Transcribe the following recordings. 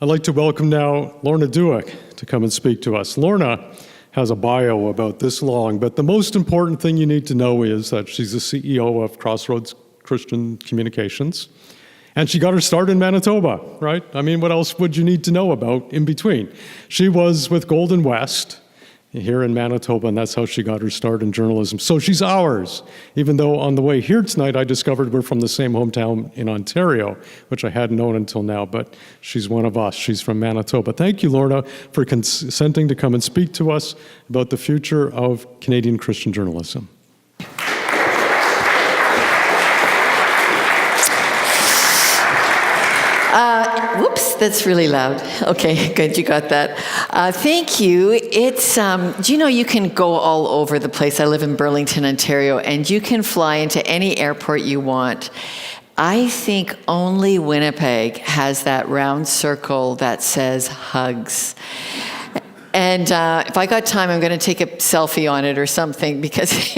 I'd like to welcome now Lorna Dueck to come and speak to us. Lorna has a bio about this long, but the most important thing you need to know is that she's the CEO of Crossroads Christian Communications, and she got her start in Manitoba, right? I mean, what else would you need to know about in between? She was with Golden West here in Manitoba, and that's how she got her start in journalism. So she's ours, even though on the way here tonight, I discovered we're from the same hometown in Ontario, which I hadn't known until now, but she's one of us. She's from Manitoba. Thank you, Lorna, for consenting to come and speak to us about the future of Canadian Christian journalism. Whoops, that's really loud. Okay, good, you got that. Thank you. It's, do you know you can go all over the place? I live in Burlington, Ontario, and you can fly into any airport you want. I think only Winnipeg has that round circle that says hugs. And if I got time, I'm going to take a selfie on it or something because,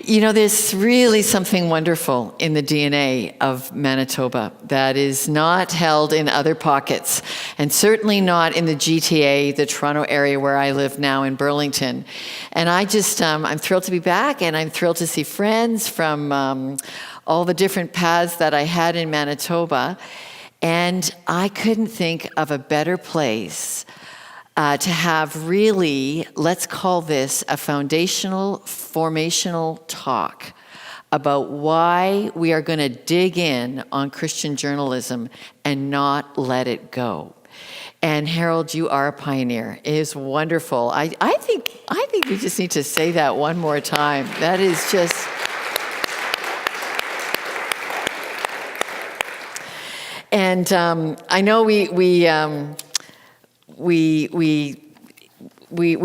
you know, there's really something wonderful in the DNA of Manitoba that is not held in other pockets, and certainly not in the GTA, the Toronto area where I live now in Burlington. And I just, I'm thrilled to be back, and I'm thrilled to see friends from all the different paths that I had in Manitoba. And I couldn't think of a better place to have really, let's call this a foundational, formational talk about why we are going to dig in on Christian journalism and not let it go. And Harold, you are a pioneer. It is wonderful. I think we just need to say that one more time. That is just... And I know we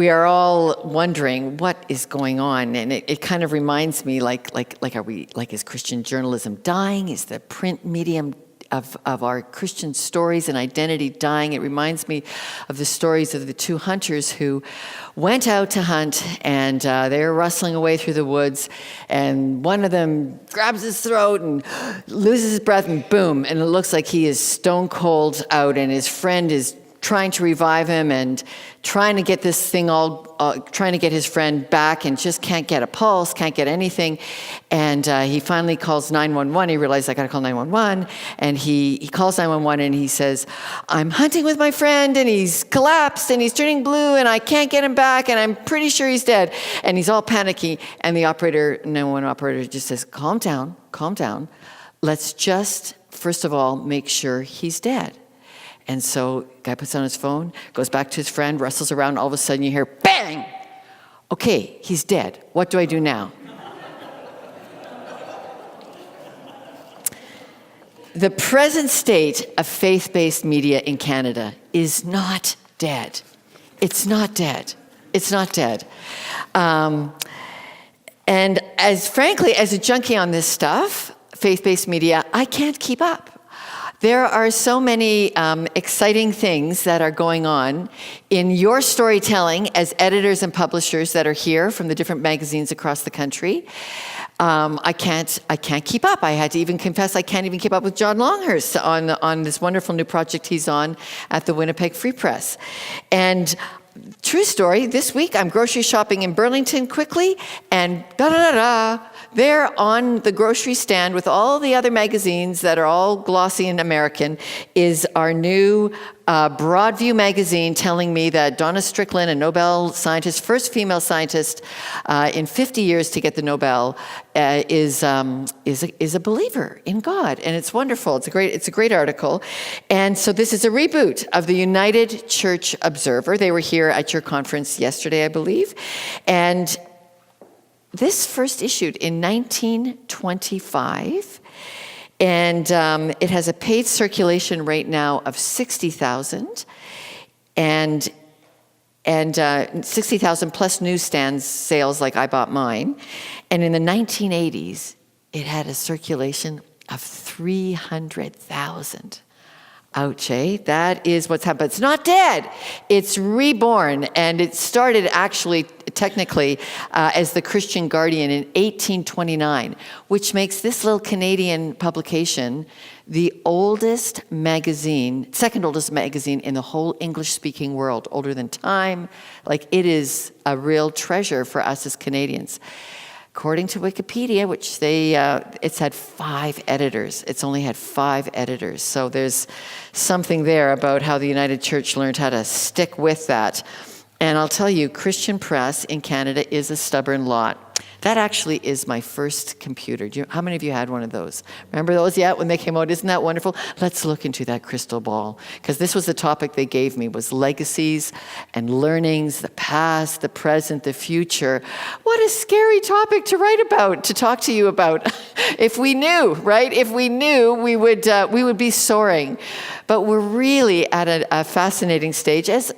are all wondering what is going on, and it kind of reminds me is Christian journalism dying? Is the print medium of our Christian stories and identity dying? It reminds me of the stories of the two hunters who went out to hunt, and they were rustling away through the woods, and one of them grabs his throat and loses his breath, and boom, and it looks like he is stone cold out, and his friend is trying to revive him and trying to get this thing trying to get his friend back, and just can't get a pulse, can't get anything. And he finally calls 911. He realizes, I gotta call 911. And he calls 911 and he says, I'm hunting with my friend and he's collapsed and he's turning blue and I can't get him back and I'm pretty sure he's dead. And he's all panicky. And the 911 operator just says, calm down. Let's just, first of all, make sure he's dead. And so guy puts on his phone, goes back to his friend, wrestles around, all of a sudden you hear, bang! Okay, he's dead. What do I do now? The present state of faith-based media in Canada is not dead. It's not dead. It's not dead. And frankly, as a junkie on this stuff, faith-based media, I can't keep up. There are so many exciting things that are going on in your storytelling as editors and publishers that are here from the different magazines across the country. I can't keep up. I had to even confess I can't even keep up with John Longhurst on this wonderful new project he's on at the Winnipeg Free Press. And true story, this week I'm grocery shopping in Burlington quickly, and there on the grocery stand with all the other magazines that are all glossy and American is our new Broadview magazine telling me that Donna Strickland, a Nobel scientist, first female scientist in 50 years to get the Nobel, is a believer in God, and it's wonderful. It's a great article, and so this is a reboot of the United Church Observer. They were here at your conference yesterday, I believe, and this first issued in 1925. And it has a paid circulation rate now of 60,000, and 60,000 plus newsstand sales, like I bought mine. And in the 1980s, it had a circulation of 300,000. Ouch, eh? That is what's happened. It's not dead. It's reborn. And it started actually, technically, as the Christian Guardian in 1829, which makes this little Canadian publication the oldest magazine, second oldest magazine in the whole English-speaking world, older than Time. Like, it is a real treasure for us as Canadians. According to Wikipedia, which it's had 5 editors. It's only had 5 editors. So there's something there about how the United Church learned how to stick with that. And I'll tell you, Christian press in Canada is a stubborn lot. That actually is my first computer. How many of you had one of those? Remember those? Yeah, when they came out. Isn't that wonderful? Let's look into that crystal ball. Because this was the topic they gave me, was legacies and learnings, the past, the present, the future. What a scary topic to write about, to talk to you about. If we knew, right? If we knew, we would be soaring. But we're really at a fascinating stage, as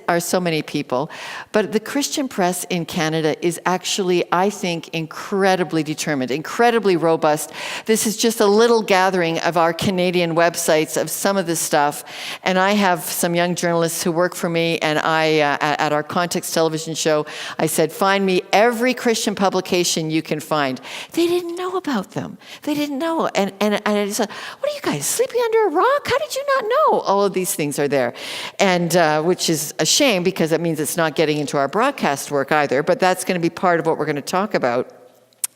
are so many people. But the Christian press in Canada is actually, I think, incredibly determined, incredibly robust. This is just a little gathering of our Canadian websites of some of the stuff. And I have some young journalists who work for me, and I, at our Context television show, I said, find me every Christian publication you can find. They didn't know about them. They didn't know. And I said, what are you guys, sleeping under a rock? How did you not know all of these things are there? And which is a shame, because it means it's not getting into our broadcast work either, but that's going to be part of what we're going to talk about.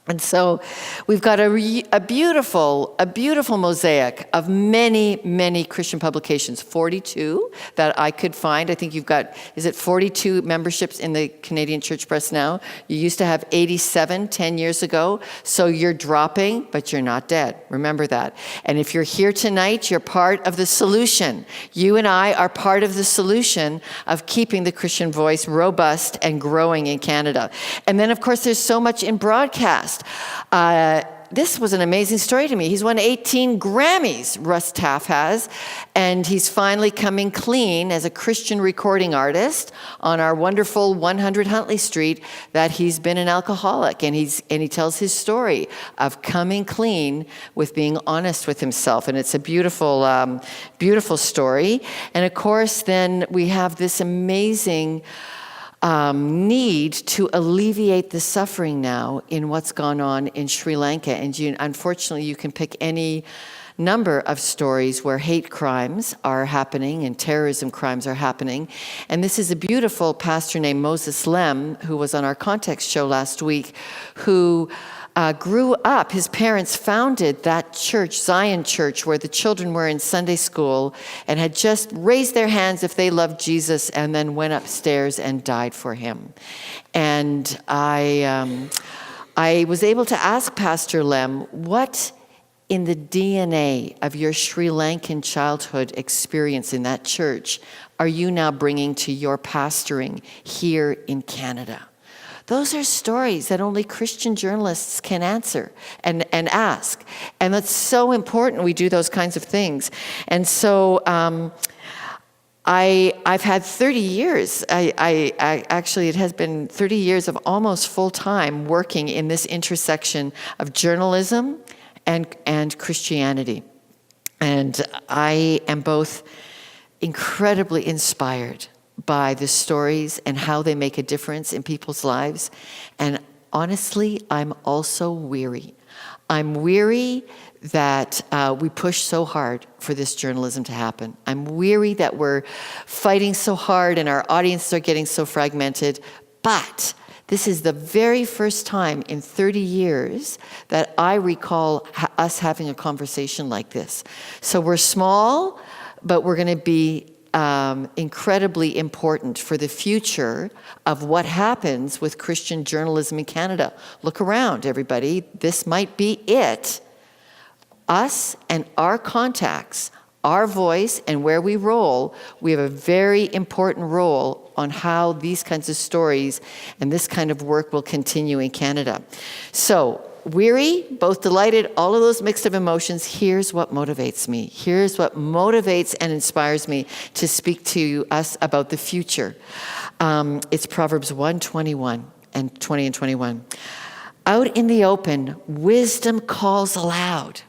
And so we've got a beautiful mosaic of many, many Christian publications, 42 that I could find. I think you've got, is it 42 memberships in the Canadian Church Press now? You used to have 87 10 years ago. So you're dropping, but you're not dead. Remember that. And if you're here tonight, you're part of the solution. You and I are part of the solution of keeping the Christian voice robust and growing in Canada. And then, of course, there's so much in broadcast. This was an amazing story to me. He's won 18 Grammys, Russ Taff has, and he's finally coming clean as a Christian recording artist on our wonderful 100 Huntley Street that he's been an alcoholic, and he tells his story of coming clean with being honest with himself, and it's a beautiful, beautiful story. And of course, then we have this amazing need to alleviate the suffering now in what's gone on in Sri Lanka. And unfortunately, you can pick any number of stories where hate crimes are happening and terrorism crimes are happening. And this is a beautiful pastor named Moses Lem, who was on our Context show last week, who grew up, his parents founded that church, Zion Church, where the children were in Sunday school and had just raised their hands if they loved Jesus, and then went upstairs and died for him. And I was able to ask Pastor Lem, what in the DNA of your Sri Lankan childhood experience in that church are you now bringing to your pastoring here in Canada? Those are stories that only Christian journalists can answer and ask. And that's so important we do those kinds of things. And so I've had 30 years, actually it has been 30 years of almost full-time working in this intersection of journalism and Christianity. And I am both incredibly inspired by the stories and how they make a difference in people's lives. And honestly, I'm also weary. I'm weary that we push so hard for this journalism to happen. I'm weary that we're fighting so hard and our audiences are getting so fragmented. But this is the very first time in 30 years that I recall us having a conversation like this. So we're small, but we're going to be incredibly important for the future of what happens with Christian journalism in Canada. Look around, everybody. This might be it. Us and our contacts, our voice and where we roll, we have a very important role on how these kinds of stories and this kind of work will continue in Canada. So, weary, both delighted, all of those mixed of emotions. Here's what motivates me. Here's what motivates and inspires me to speak to us about the future. It's Proverbs 1:21 and 20 and 21. Out in the open, wisdom calls aloud.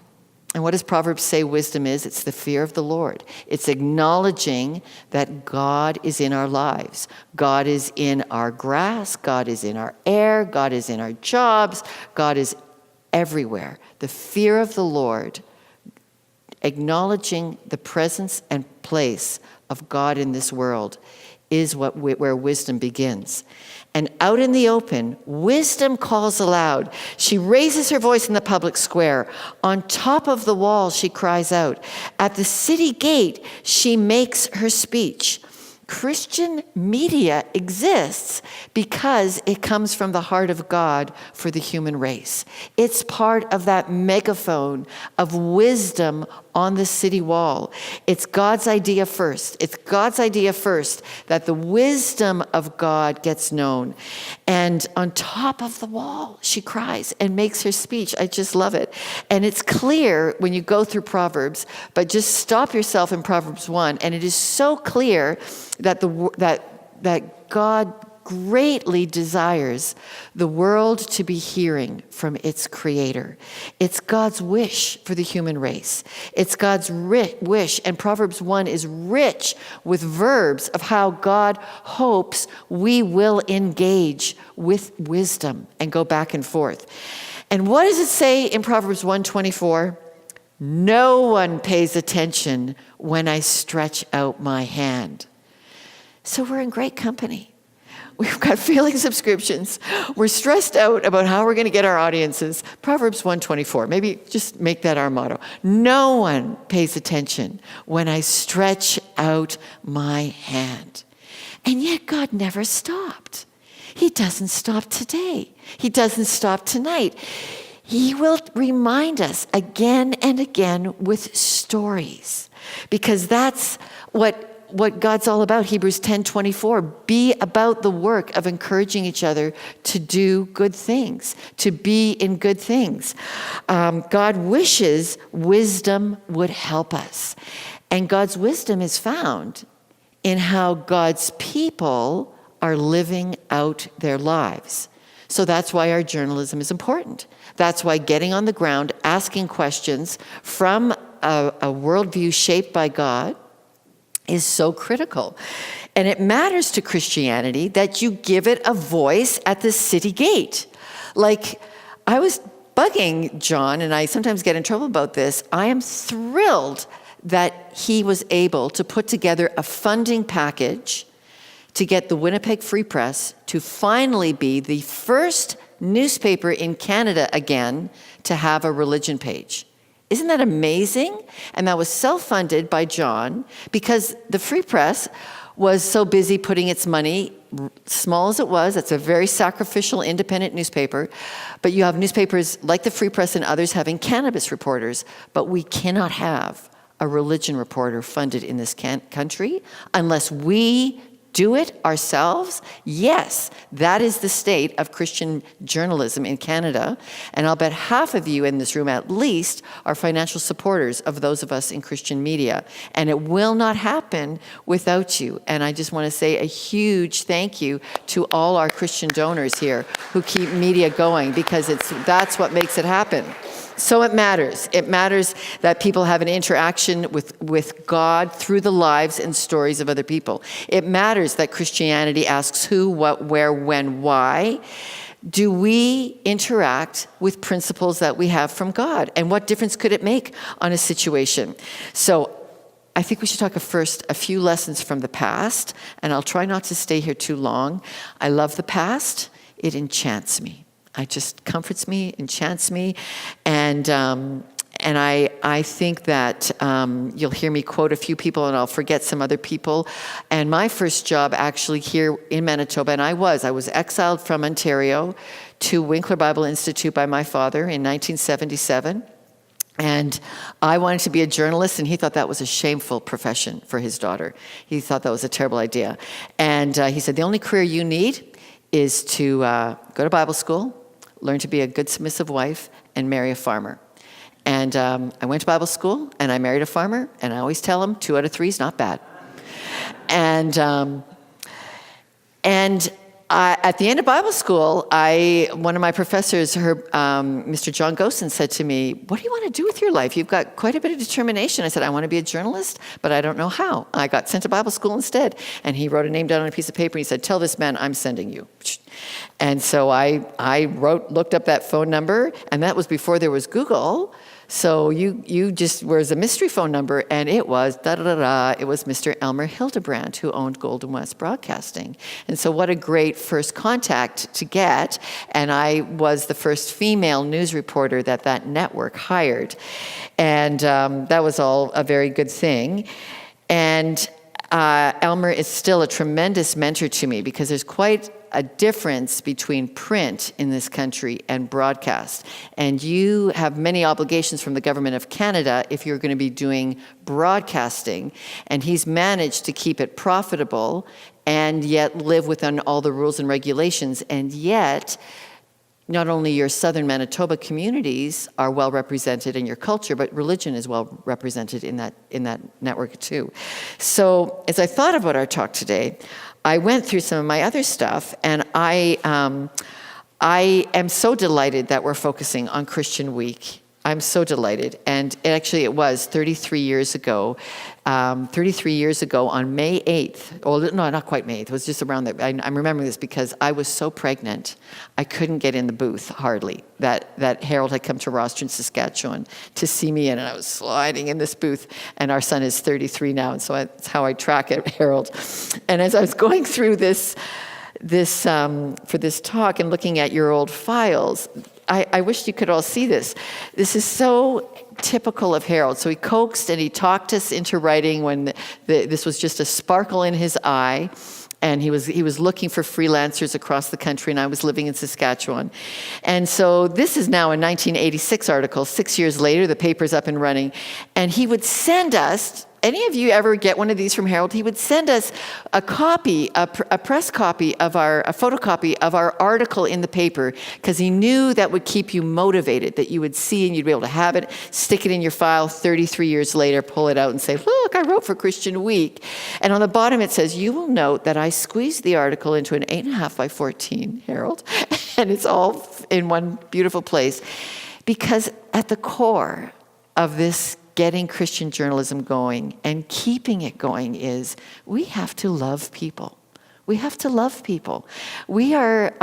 And what does Proverbs say wisdom is? It's the fear of the Lord. It's acknowledging that God is in our lives. God is in our grass. God is in our air. God is in our jobs. God is everywhere. The fear of the Lord, acknowledging the presence and place of God in this world, is where wisdom begins. And out in the open, wisdom calls aloud. She raises her voice in the public square. On top of the wall, she cries out. At the city gate, she makes her speech. Christian media exists because it comes from the heart of God for the human race. It's part of that megaphone of wisdom on the city wall. It's God's idea first. It's God's idea first that the wisdom of God gets known. And on top of the wall, she cries and makes her speech. I just love it. And it's clear when you go through Proverbs, but just stop yourself in Proverbs 1, and it is so clear that that God greatly desires the world to be hearing from its creator. It's God's wish for the human race. It's God's wish, and Proverbs 1 is rich with verbs of how God hopes we will engage with wisdom and go back and forth. And what does it say in Proverbs 1:24? No one pays attention when I stretch out my hand. So we're in great company. We've got failing subscriptions. We're stressed out about how we're going to get our audiences. Proverbs 1:24. Maybe just make that our motto. No one pays attention when I stretch out my hand. And yet God never stopped. He doesn't stop today. He doesn't stop tonight. He will remind us again and again with stories, because that's what God's all about. Hebrews 10:24, be about the work of encouraging each other to do good things, to be in good things. God wishes wisdom would help us. And God's wisdom is found in how God's people are living out their lives. So that's why our journalism is important. That's why getting on the ground, asking questions from a worldview shaped by God is so critical. And it matters to Christianity that you give it a voice at the city gate. Like, I was bugging John, and I sometimes get in trouble about this. I am thrilled that he was able to put together a funding package to get the Winnipeg Free Press to finally be the first newspaper in Canada again to have a religion page. Isn't that amazing? And that was self-funded by John, because the Free Press was so busy putting its money, small as it was, it's a very sacrificial independent newspaper, but you have newspapers like the Free Press and others having cannabis reporters, but we cannot have a religion reporter funded in this country unless we do it ourselves. Yes, that is the state of Christian journalism in Canada. And I'll bet half of you in this room at least are financial supporters of those of us in Christian media. And it will not happen without you. And I just want to say a huge thank you to all our Christian donors here who keep media going, because that's what makes it happen. So it matters. It matters that people have an interaction with God through the lives and stories of other people. It matters that Christianity asks who, what, where, when, why. Do we interact with principles that we have from God? And what difference could it make on a situation? So I think we should talk first a few lessons from the past, and I'll try not to stay here too long. I love the past. It enchants me. It just comforts me, enchants me, and I think that you'll hear me quote a few people, and I'll forget some other people. And my first job actually here in Manitoba, and I was exiled from Ontario to Winkler Bible Institute by my father in 1977. And I wanted to be a journalist, and he thought that was a shameful profession for his daughter. He thought that was a terrible idea. And he said, the only career you need is to go to Bible school, learn to be a good submissive wife, and marry a farmer. And I went to Bible school, and I married a farmer, and I always tell them 2 out of 3 is not bad. And At the end of Bible school, one of my professors, Mr. John Gosen, said to me, "What do you want to do with your life? You've got quite a bit of determination." I said, "I want to be a journalist, but I don't know how." I got sent to Bible school instead. And he wrote a name down on a piece of paper, and he said, "Tell this man I'm sending you." And so I looked up that phone number, and that was before there was Google. So you just, was a mystery phone number, and it was it was Mr. Elmer Hildebrand, who owned Golden West Broadcasting. And so what a great first contact to get. And I was the first female news reporter that network hired. And that was all a very good thing. And Elmer is still a tremendous mentor to me, because there's quite a difference between print in this country and broadcast. And you have many obligations from the government of Canada if you're going to be doing broadcasting. And he's managed to keep it profitable and yet live within all the rules and regulations. And yet, not only your southern Manitoba communities are well represented in your culture, but religion is well represented in that network too. So as I thought about our talk today, I went through some of my other stuff, and I am so delighted that we're focusing on Christian Week. I'm so delighted. And actually it was 33 years ago. 33 years ago on May 8th. Well, no, not quite May 8th. It was just around that. I'm remembering this because I was so pregnant, I couldn't get in the booth hardly. That Harold had come to Rostron, Saskatchewan to see me in, and I was sliding in this booth. And our son is 33 now, and so that's how I track it, Harold. And as I was going through this for this talk and looking at your old files, I wish you could all see this. This is so typical of Harold. So he coaxed and he talked us into writing when this was just a sparkle in his eye. And he was looking for freelancers across the country, and I was living in Saskatchewan. And so this is now a 1986 article. 6 years later, the paper's up and running. And he would send us, any of you ever get one of these from Harold? He would send us a copy, a press copy a photocopy of our article in the paper, because he knew that would keep you motivated, that you would see and you'd be able to have it, stick it in your file 33 years later, pull it out and say, "Look, I wrote for Christian Week." And on the bottom it says, "You will note that I squeezed the article into an 8.5 by 14, Harold." And it's all in one beautiful place. Because at the core of this getting Christian journalism going and keeping it going is we have to love people. We have to love people. We are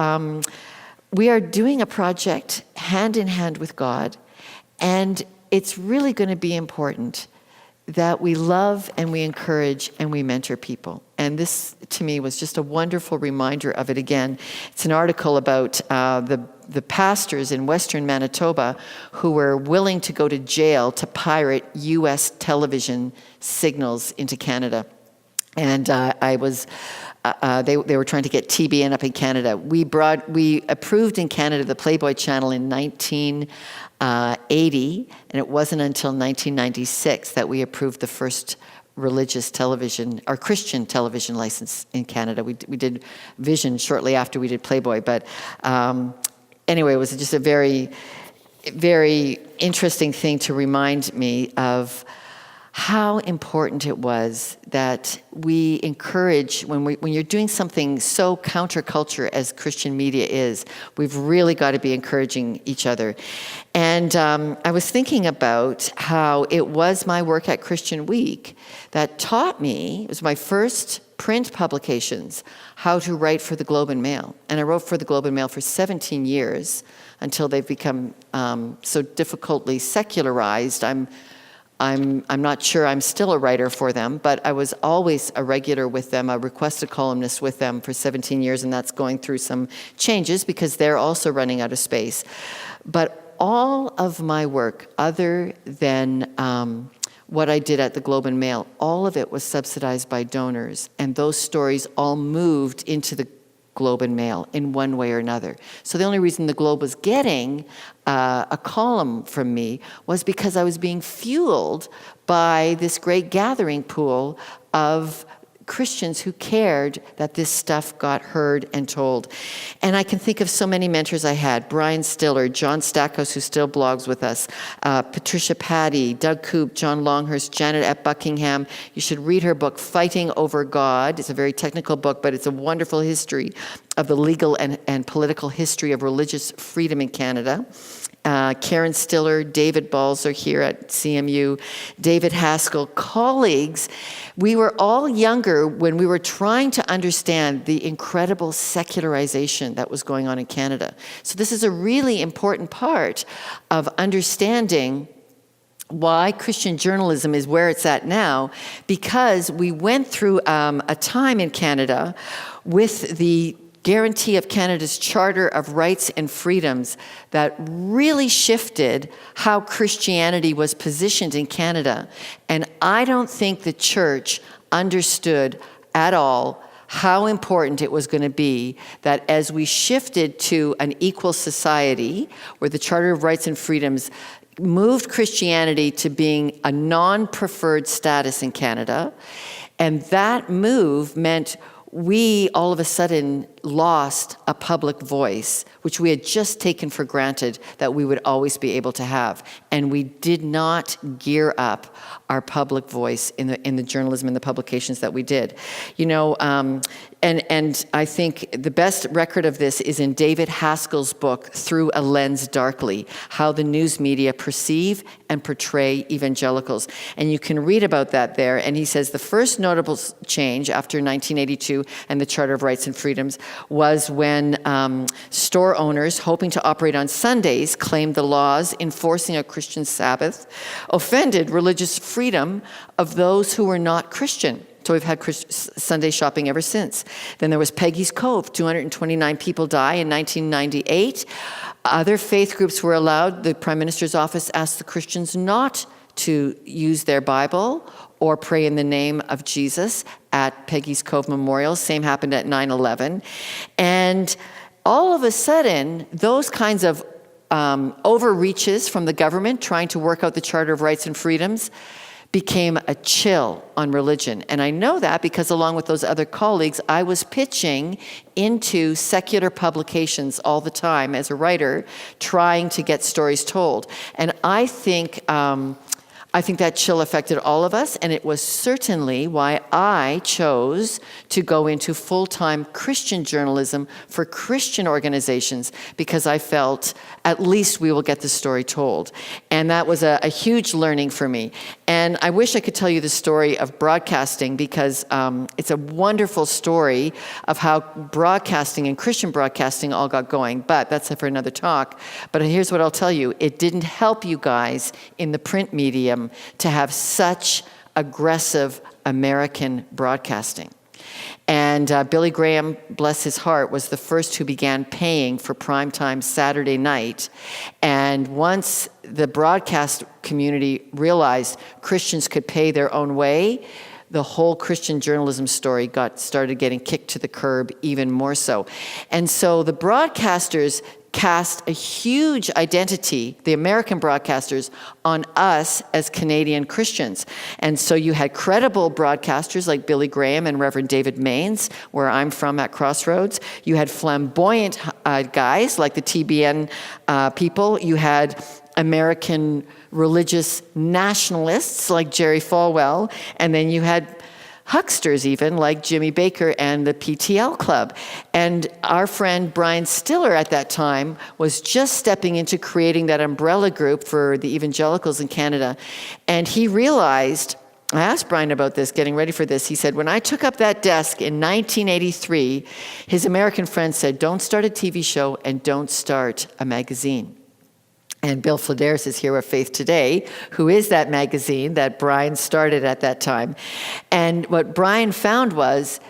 doing a project hand in hand with God, and it's really going to be important that we love and we encourage and we mentor people. And this, to me, was just a wonderful reminder of it again. It's an article about the pastors in Western Manitoba who were willing to go to jail to pirate U.S. television signals into Canada. And they were trying to get TBN up in Canada. We approved in Canada the Playboy channel in 1980, and it wasn't until 1996 that we approved the first religious television, or Christian television license in Canada. We did Vision shortly after we did Playboy, but anyway, it was just a very, very interesting thing to remind me of how important it was that we encourage, when you're doing something so counterculture as Christian media is, we've really got to be encouraging each other. And I was thinking about how it was my work at Christian Week that taught me, it was my first print publications, how to write for the Globe and Mail. And I wrote for the Globe and Mail for 17 years until they've become so difficultly secularized. I'm not sure I'm still a writer for them, but I was always a regular with them, a requested columnist with them for 17 years, and that's going through some changes because they're also running out of space. But all of my work, other than what I did at the Globe and Mail, all of it was subsidized by donors, and those stories all moved into the Globe and Mail in one way or another. So the only reason the Globe was getting a column from me was because I was being fueled by this great gathering pool of Christians who cared that this stuff got heard and told. And I can think of so many mentors I had: Brian Stiller, John Stackhouse, who still blogs with us, Patricia Patty, Doug Coop, John Longhurst, Janet at Buckingham. You should read her book, Fighting Over God. It's a very technical book, but it's a wonderful history of the legal and political history of religious freedom in Canada. Karen Stiller, David Balzer here at CMU, David Haskell, colleagues. We were all younger when we were trying to understand the incredible secularization that was going on in Canada. So this is a really important part of understanding why Christian journalism is where it's at now, because we went through a time in Canada with the guarantee of Canada's Charter of Rights and Freedoms that really shifted how Christianity was positioned in Canada. And I don't think the church understood at all how important it was going to be that as we shifted to an equal society where the Charter of Rights and Freedoms moved Christianity to being a non-preferred status in Canada, and that move meant we all of a sudden lost a public voice, which we had just taken for granted that we would always be able to have. And we did not gear up our public voice in the journalism and the publications that we did. You know, and I think the best record of this is in David Haskell's book, Through a Lens Darkly, How the News Media Perceive and Portray Evangelicals. And you can read about that there. And he says the first notable change after 1982 and the Charter of Rights and Freedoms was when store owners hoping to operate on Sundays claimed the laws enforcing a Christian Sabbath offended religious freedom of those who were not Christian. So we've had Sunday shopping ever since. Then there was Peggy's Cove. 229 people die in 1998. Other faith groups were allowed. The Prime Minister's office asked the Christians not to use their Bible or pray in the name of Jesus at Peggy's Cove Memorial. Same happened at 9/11. And all of a sudden, those kinds of overreaches from the government trying to work out the Charter of Rights and Freedoms became a chill on religion. And I know that because along with those other colleagues, I was pitching into secular publications all the time as a writer, trying to get stories told. And I think that chill affected all of us, and it was certainly why I chose to go into full-time Christian journalism for Christian organizations, because I felt at least we will get the story told. And that was a huge learning for me. And I wish I could tell you the story of broadcasting, because it's a wonderful story of how broadcasting and Christian broadcasting all got going, but that's for another talk. But here's what I'll tell you. It didn't help you guys in the print medium to have such aggressive American broadcasting. And Billy Graham, bless his heart, was the first who began paying for primetime Saturday night. And once the broadcast community realized Christians could pay their own way, the whole Christian journalism story started getting kicked to the curb even more so. And so the broadcasters cast a huge identity, the American broadcasters, on us as Canadian Christians. And so you had credible broadcasters like Billy Graham and Reverend David Maines, where I'm from at Crossroads. You had flamboyant guys like the TBN people. You had American religious nationalists like Jerry Falwell. And then you had hucksters even like Jimmy Baker and the PTL Club. And our friend Brian Stiller at that time was just stepping into creating that umbrella group for the evangelicals in Canada. And he realized, I asked Brian about this, getting ready for this. He said, when I took up that desk in 1983, his American friends said, don't start a TV show and don't start a magazine. And Bill Flederis is here with Faith Today, who is that magazine that Brian started at that time. And what Brian found was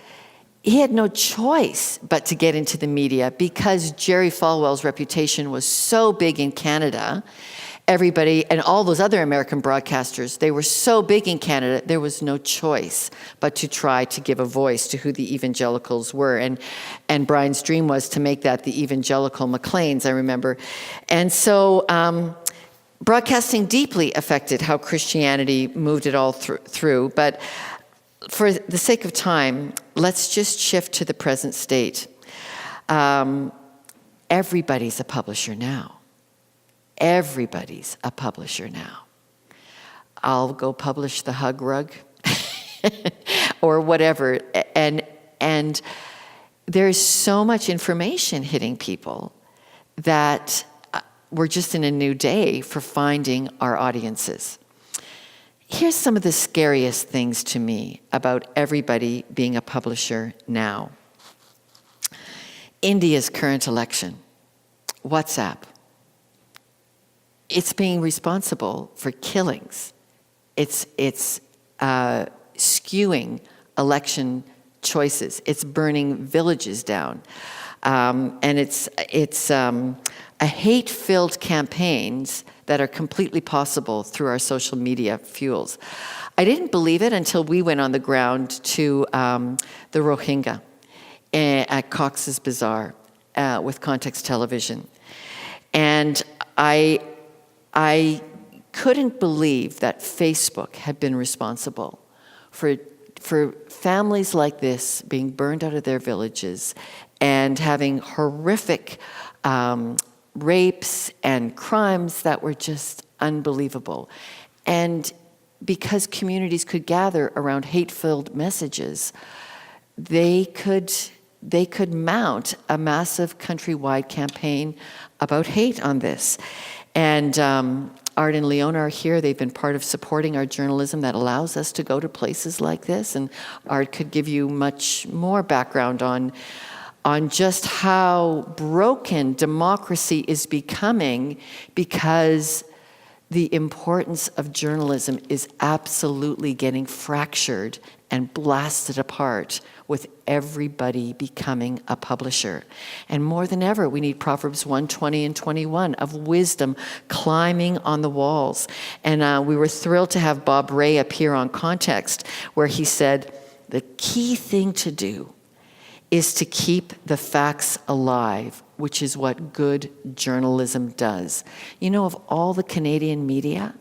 he had no choice but to get into the media because Jerry Falwell's reputation was so big in Canada. Everybody, and all those other American broadcasters, they were so big in Canada, there was no choice but to try to give a voice to who the evangelicals were. And Brian's dream was to make that the evangelical Macleans, I remember. And so broadcasting deeply affected how Christianity moved it all through. But for the sake of time, let's just shift to the present state. Everybody's a publisher now. Everybody's a publisher now. I'll go publish the hug rug or whatever. And there's so much information hitting people that we're just in a new day for finding our audiences. Here's some of the scariest things to me about everybody being a publisher now. India's current election, WhatsApp. It's being responsible for killings. It's skewing election choices. It's burning villages down. And it's a hate-filled campaigns that are completely possible through our social media fuels. I didn't believe it until we went on the ground to the Rohingya at Cox's Bazar with Context Television. And I couldn't believe that Facebook had been responsible for families like this being burned out of their villages and having horrific rapes and crimes that were just unbelievable. And because communities could gather around hate-filled messages, they could mount a massive countrywide campaign about hate on this. And Art and Leona are here. They've been part of supporting our journalism that allows us to go to places like this. And Art could give you much more background on just how broken democracy is becoming because the importance of journalism is absolutely getting fractured and blasted apart with everybody becoming a publisher. And more than ever, we need Proverbs 1:20 and 21 of wisdom climbing on the walls. And we were thrilled to have Bob Ray appear on Context, where he said, the key thing to do is to keep the facts alive, which is what good journalism does. You know, of all the Canadian media,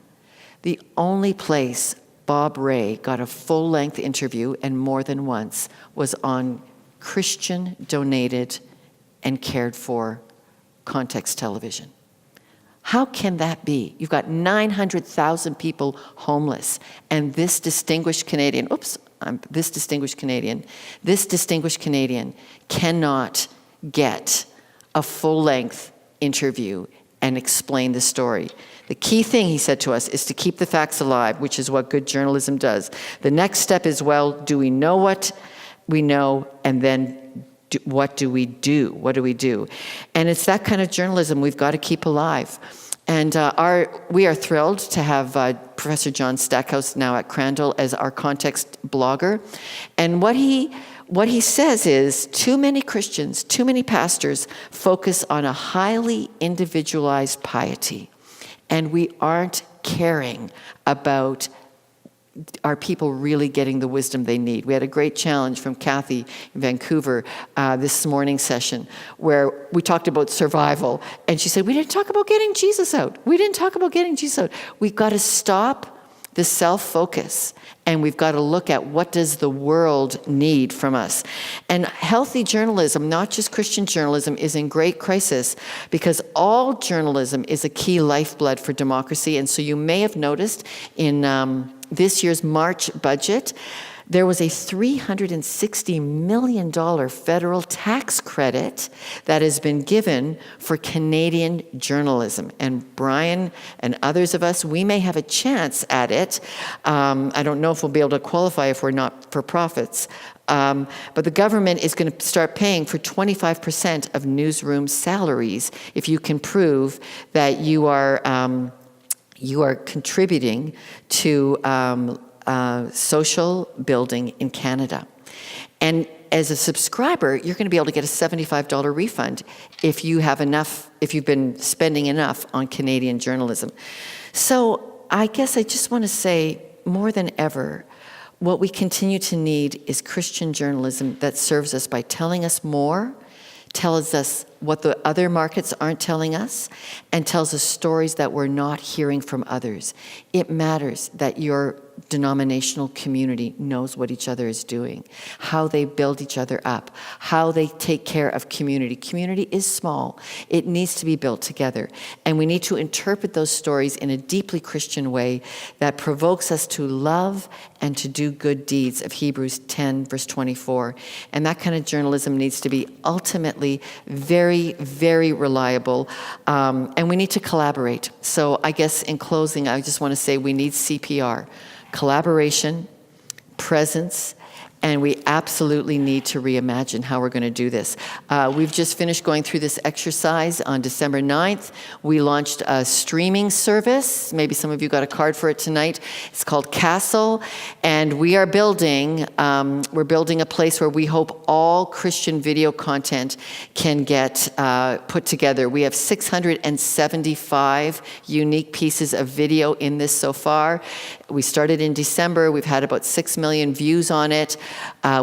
the only place Bob Ray got a full-length interview, and more than once, was on Christian-donated and cared-for Context Television. How can that be? You've got 900,000 people homeless, and this distinguished Canadian, this distinguished Canadian cannot get a full-length interview and explain the story. The key thing, he said to us, is to keep the facts alive, which is what good journalism does. The next step is, well, do we know what we know, and then what do we do? What do we do? And it's that kind of journalism we've got to keep alive. And we are thrilled to have Professor John Stackhouse now at Crandall as our Context blogger. And what he says is, too many Christians, too many pastors focus on a highly individualized piety. And we aren't caring about are people really getting the wisdom they need? We had a great challenge from Kathy in Vancouver this morning session where we talked about survival. And she said, we didn't talk about getting Jesus out. We've got to stop the self-focus, and we've got to look at what does the world need from us. And healthy journalism, not just Christian journalism, is in great crisis because all journalism is a key lifeblood for democracy. And so you may have noticed in this year's March budget, there was a $360 million federal tax credit that has been given for Canadian journalism. And Brian and others of us, we may have a chance at it. I don't know if we'll be able to qualify if we're not for profits. But the government is going to start paying for 25% of newsroom salaries if you can prove that you are contributing to social building in Canada. And as a subscriber, you're going to be able to get a $75 refund if you've been spending enough on Canadian journalism. So I guess I just want to say, more than ever, what we continue to need is Christian journalism that serves us by telling us more, tells us what the other markets aren't telling us, and tells us stories that we're not hearing from others. It matters that your denominational community knows what each other is doing, how they build each other up, how they take care of community. Community is small. It needs to be built together. And we need to interpret those stories in a deeply Christian way that provokes us to love and to do good deeds of Hebrews 10, verse 24. And that kind of journalism needs to be ultimately very, very reliable. And we need to collaborate. So I guess in closing, I just want to say we need CPR. Collaboration, presence, and we absolutely need to reimagine how we're going to do this. We've just finished going through this exercise on December 9th. We launched a streaming service. Maybe some of you got a card for it tonight. It's called Castle, and we are building a place where we hope all Christian video content can get put together. We have 675 unique pieces of video in this so far. We started in December. We've had about 6 million views on it.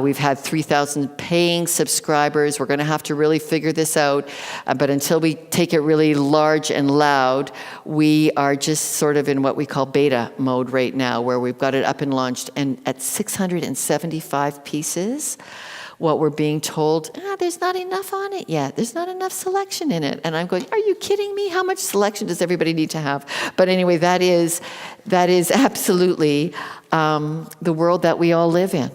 We've had 3,000 paying subscribers. We're going to have to really figure this out. But until we take it really large and loud, we are just sort of in what we call beta mode right now, where we've got it up and launched. And at 675 pieces, what we're being told, there's not enough on it yet. There's not enough selection in it. And I'm going, are you kidding me? How much selection does everybody need to have? But anyway, that is absolutely the world that we all live in.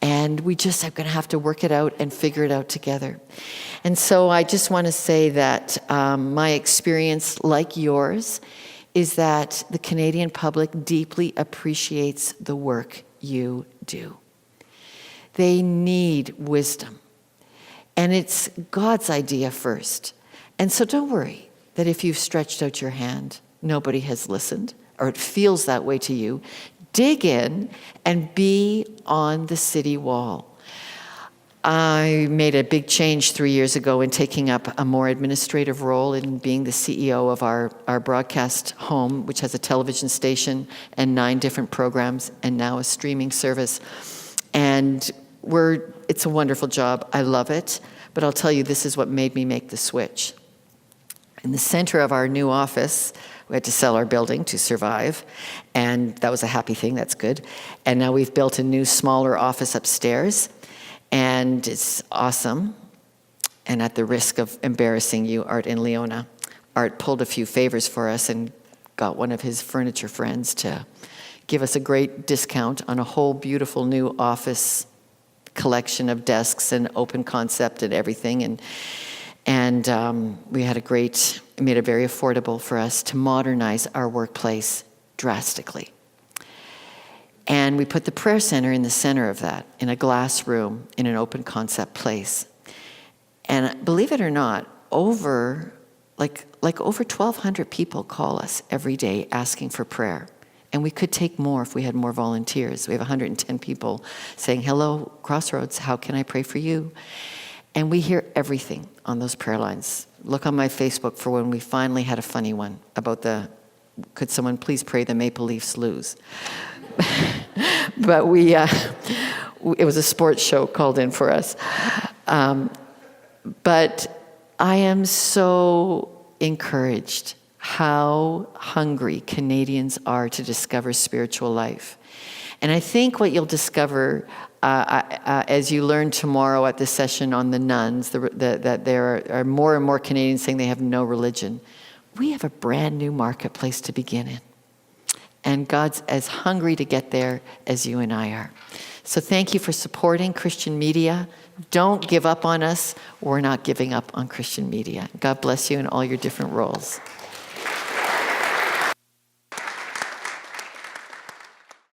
And we just are going to have to work it out and figure it out together. And so I just want to say that my experience, like yours, is that the Canadian public deeply appreciates the work you do. They need wisdom. And it's God's idea first. And so don't worry that if you've stretched out your hand, nobody has listened, or it feels that way to you. Dig in and be on the city wall. I made a big change 3 years ago in taking up a more administrative role in being the CEO of our broadcast home, which has a television station and 9 different programs, and now a streaming service. And it's a wonderful job. I love it. But I'll tell you, this is what made me make the switch. In the center of our new office, we had to sell our building to survive, and that was a happy thing. That's good. And now we've built a new, smaller office upstairs, and it's awesome. And at the risk of embarrassing you, Art and Leona, Art pulled a few favors for us and got one of his furniture friends to give us a great discount on a whole beautiful new office collection of desks and open concept and everything. And we had it made it very affordable for us to modernize our workplace drastically. And we put the prayer center in the center of that, in a glass room, in an open concept place. And believe it or not, over 1,200 people call us every day asking for prayer. And we could take more if we had more volunteers. We have 110 people saying, hello, Crossroads, how can I pray for you? And we hear everything on those prayer lines. Look on my Facebook for when we finally had a funny one about could someone please pray the Maple Leafs lose? But it was a sports show called in for us. But I am so encouraged how hungry Canadians are to discover spiritual life. And I think what you'll discover as you learn tomorrow at the session on the nuns, that there are more and more Canadians saying they have no religion. We have a brand new marketplace to begin in. And God's as hungry to get there as you and I are. So thank you for supporting Christian media. Don't give up on us. We're not giving up on Christian media. God bless you in all your different roles.